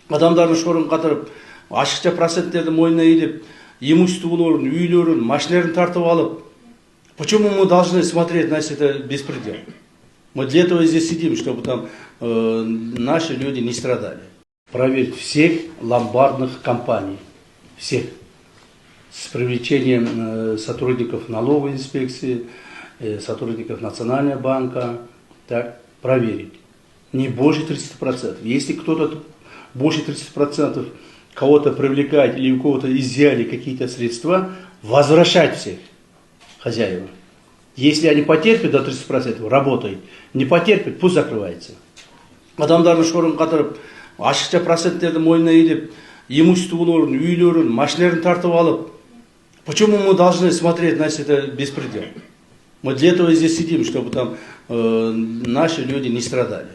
адамдардың шорын қатырып, ашықша проценттерді мойнына илеп, имуществоларын, үйлерін, машиналарын тартып алып, почему мы должны смотреть, значит, это беспредел? Мы для этого здесь сидим, чтобы там наши люди не страдали. Проверить всех ломбардных компаний, всех, с привлечением сотрудников налоговой инспекции, сотрудников Национального банка, так, проверить. Не больше 30%. Если кто-то больше 30% кого-то привлекает или у кого-то изъяли какие-то средства, возвращать всех хозяева. Если они потерпят до 30%, работают. Не потерпят, пусть закрывается. Адамдардың шорын қатырып, ашықша проценттерді мойнына илеп, имуществоларын, үйлерін, машиналарын тартып алып, почему мы должны смотреть, значит, это беспредел? Мы для этого здесь сидим, чтобы там наши люди не страдали.